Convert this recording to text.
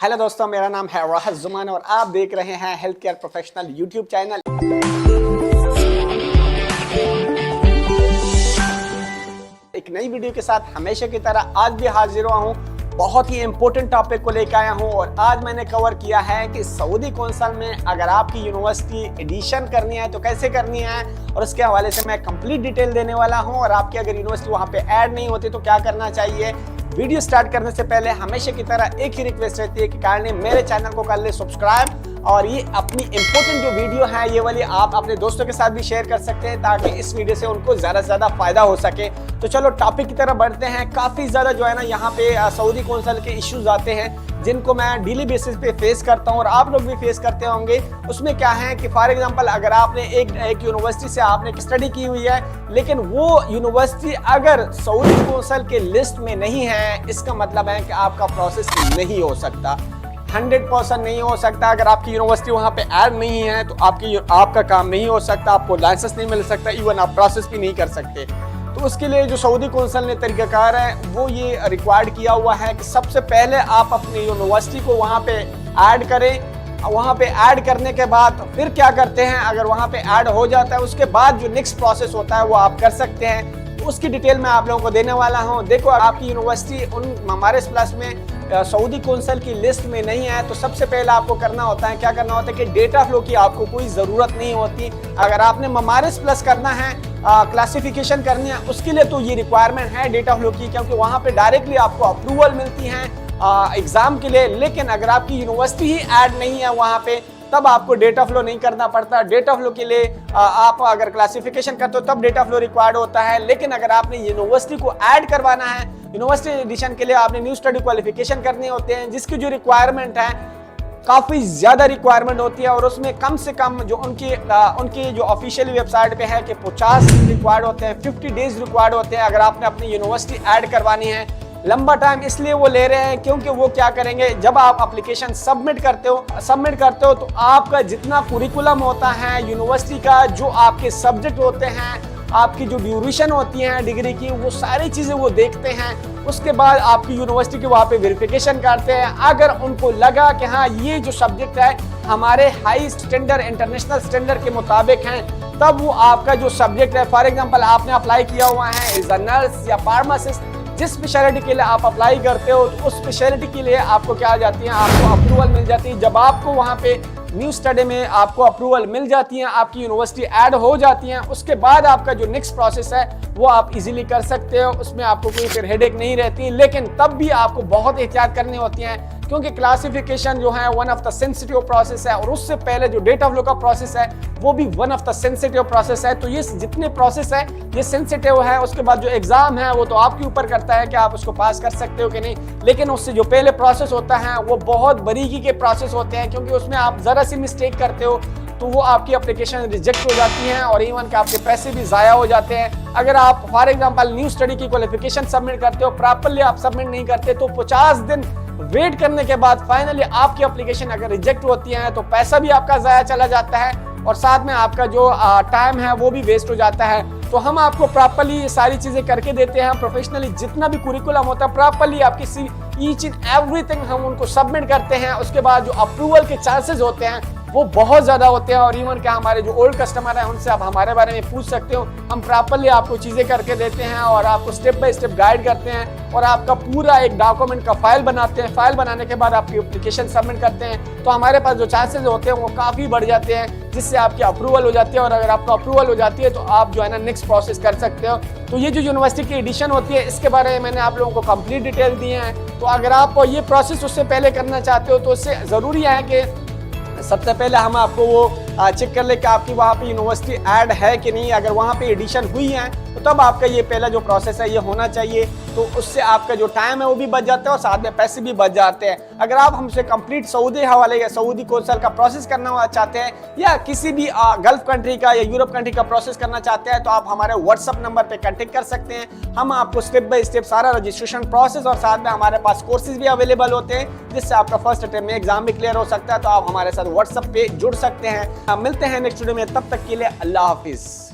Hello दोस्तों, मेरा नाम है राहत जुमान और आप देख रहे हैं health care professional YouTube channel. एक नई वीडियो के साथ हमेशा की तरह आज भी हाजिर हुआ हूँ। बहुत ही इंपॉर्टेंट टॉपिक को लेकर आया हूँ और आज मैंने कवर किया है कि सऊदी कौंसल में अगर आपकी यूनिवर्सिटी एडिशन करनी है तो कैसे करनी है, और उसके हवाले से मैं कंप्लीट डिटेल देने वाला हूँ। और आपकी अगर यूनिवर्सिटी वहाँ पे ऐड नहीं होती तो क्या करना चाहिए। वीडियो स्टार्ट करने से पहले हमेशा की तरह एक ही रिक्वेस्ट रहती है कि काइंडली मेरे चैनल को कर ले सब्सक्राइब, और ये अपनी इंपॉर्टेंट जो वीडियो है ये वाली आप अपने दोस्तों के साथ भी शेयर कर सकते हैं ताकि इस वीडियो से उनको ज़्यादा से ज़्यादा फायदा हो सके। तो चलो टॉपिक की तरफ बढ़ते हैं। काफ़ी ज़्यादा जो है ना यहाँ पे सऊदी कौंसल के इश्यूज आते हैं जिनको मैं डेली बेसिस पे फेस करता हूँ और आप लोग भी फेस करते होंगे। उसमें क्या है कि फॉर एग्जांपल अगर आपने एक यूनिवर्सिटी से आपने स्टडी की हुई है लेकिन वो यूनिवर्सिटी अगर सऊदी कौंसल के लिस्ट में नहीं है, इसका मतलब है कि आपका प्रोसेस नहीं हो सकता, 100% नहीं हो सकता। अगर आपकी यूनिवर्सिटी वहाँ पे ऐड नहीं है तो आपका काम नहीं हो सकता, आपको लाइसेंस नहीं मिल सकता, इवन आप प्रोसेस भी नहीं कर सकते। तो उसके लिए जो सऊदी कौंसल ने तरीकाकार है वो ये रिक्वायर्ड किया हुआ है कि सबसे पहले आप अपनी यूनिवर्सिटी को वहाँ पे ऐड करें। वहाँ पे ऐड करने के बाद फिर क्या करते हैं, अगर वहाँ पे ऐड हो जाता है उसके बाद जो नेक्स्ट प्रोसेस होता है वो आप कर सकते हैं। तो उसकी डिटेल मैं आप लोगों को देने वाला हूँ। देखो, आपकी यूनिवर्सिटी उन हमारे प्लस में सऊदी कौंसल की लिस्ट में नहीं है तो सबसे पहले आपको करना होता है, क्या करना होता है कि डेटा फ्लो की आपको कोई ज़रूरत नहीं होती। अगर आपने ममारिस प्लस करना है, क्लासिफिकेशन करनी है, उसके लिए तो ये रिक्वायरमेंट है डेटा फ्लो की, क्योंकि वहाँ पे डायरेक्टली आपको अप्रूवल मिलती है एग्ज़ाम के लिए। लेकिन अगर आपकी यूनिवर्सिटी ही ऐड नहीं है वहाँ पे तब आपको डेटा फ्लो नहीं करना पड़ता। डेटा फ्लो के लिए आप अगर क्लासिफिकेशन करते हो तब डेटा फ्लो रिक्वायर्ड होता है। लेकिन अगर आपने यूनिवर्सिटी को ऐड करवाना है, यूनिवर्सिटी एडिशन के लिए आपने न्यू स्टडी क्वालिफिकेशन करने होते हैं जिसकी जो रिक्वायरमेंट है काफ़ी ज़्यादा रिक्वायरमेंट होती है। और उसमें कम से कम जो उनकी जो ऑफिशियल वेबसाइट पे है कि 50 रिक्वायर्ड होते हैं, 50 डेज रिक्वायर्ड होते हैं अगर आपने अपनी यूनिवर्सिटी ऐड करवानी है। लंबा टाइम इसलिए वो ले रहे हैं क्योंकि वो क्या करेंगे, जब आप एप्लीकेशन सबमिट करते हो तो आपका जितना कुरिकुलम होता है यूनिवर्सिटी का, जो आपके सब्जेक्ट होते हैं, आपकी जो ड्यूरेशन होती है डिग्री की, वो सारी चीज़ें वो देखते हैं। उसके बाद आपकी यूनिवर्सिटी के वहाँ पे वेरिफिकेशन करते हैं। अगर उनको लगा कि हाँ ये जो सब्जेक्ट है हमारे हाई स्टैंडर्ड इंटरनेशनल स्टैंडर्ड के मुताबिक हैं, तब वो आपका जो सब्जेक्ट है, फॉर एग्जांपल आपने अप्लाई किया हुआ है एज अ नर्स या फार्मासिस्ट, जिस स्पेशलिटी के लिए आप अप्लाई करते हो तो उस स्पेशलिटी के लिए आपको क्या आ जाती है, आपको अप्रूवल मिल जाती है। जब आपको वहाँ पे न्यू स्टडी में आपको अप्रूवल मिल जाती है, आपकी यूनिवर्सिटी ऐड हो जाती है, उसके बाद आपका जो नेक्स्ट प्रोसेस है वो आप इजीली कर सकते हो। उसमें आपको कोई फिर हेडेक नहीं रहती। लेकिन तब भी आपको बहुत एहतियात करनी होती है क्योंकि क्लासिफिकेशन जो है one of the sensitive process है, और उससे पहले जो डेटा फ्लो का प्रोसेस है वो भी one of the sensitive process है। तो ये जितने प्रोसेस है ये सेंसिटिव है। उसके बाद जो एग्जाम है वो तो आपके ऊपर करता है कि आप उसको पास कर सकते हो कि नहीं, लेकिन उससे जो पहले प्रोसेस होता है वो बहुत बारीकी के प्रोसेस होते हैं, क्योंकि उसमें आप ज़रा सी मिस्टेक करते हो तो वो आपकी एप्लीकेशन रिजेक्ट हो जाती है और इवन के आपके पैसे भी ज़ाया हो जाते हैं। अगर आप फॉर एग्जांपल न्यू स्टडी की क्वालिफिकेशन सबमिट करते हो, प्रॉपर्ली आप सबमिट नहीं करते तो 50 दिन वेट करने के बाद फाइनली आपकी एप्लीकेशन अगर रिजेक्ट होती है तो पैसा भी आपका ज़ाया चला जाता है और साथ में आपका जो टाइम है वो भी वेस्ट हो जाता है। तो हम आपको प्रॉपर्ली ये सारी चीज़ें करके देते हैं। प्रोफेशनली जितना भी कुरिकुलम होता है प्रॉपर्ली आपकी ईच एंड एवरीथिंग हम उनको सबमिट करते हैं। उसके बाद जो अप्रूवल के चांसेस होते हैं वो बहुत ज़्यादा होते हैं। और इवन क्या हमारे जो ओल्ड कस्टमर हैं उनसे आप हमारे बारे में पूछ सकते हो। हम प्रॉपर्ली आपको चीज़ें करके देते हैं और आपको स्टेप बाय स्टेप गाइड करते हैं और आपका पूरा एक डॉक्यूमेंट का फाइल बनाते हैं। फाइल बनाने के बाद आपकी एप्लीकेशन सबमिट करते हैं तो हमारे पास जो चांसेस होते हैं वो काफ़ी बढ़ जाते हैं, जिससे आपकी अप्रूवल हो जाती है। और अगर आपको अप्रूवल हो जाती है तो आप जो है ना नेक्स्ट प्रोसेस कर सकते हो। तो ये जो यूनिवर्सिटी की एडिशन होती है इसके बारे में मैंने आप लोगों को कंप्लीट डिटेल दी है। तो अगर आप ये प्रोसेस उससे पहले करना चाहते हो तो उससे ज़रूरी है कि सबसे पहले हम आपको वो चेक कर ले कि आपकी वहाँ पे यूनिवर्सिटी ऐड है कि नहीं। अगर वहाँ पे एडिशन हुई है तो तब आपका ये पहला जो प्रोसेस है ये होना चाहिए। तो उससे आपका जो टाइम है वो भी बच जाता है और साथ में पैसे भी बच जाते हैं। अगर आप हमसे कंप्लीट सऊदी हवाले या सऊदी कौंसल का प्रोसेस करना चाहते हैं या किसी भी गल्फ कंट्री का या यूरोप कंट्री का प्रोसेस करना चाहते हैं तो आप हमारे व्हाट्सअप नंबर पे कांटेक्ट कर सकते हैं। हम आपको स्टेप बाय स्टेप सारा रजिस्ट्रेशन प्रोसेस और साथ में हमारे पास कोर्सेज भी अवेलेबल होते हैं जिससे आपका फर्स्ट अटेम्प्ट में एग्जाम भी क्लियर हो सकता है। तो आप हमारे साथ व्हाट्सअप पे जुड़ सकते हैं। मिलते हैं नेक्स्ट वीडियो में, तब तक के लिए अल्लाह हाफिज़।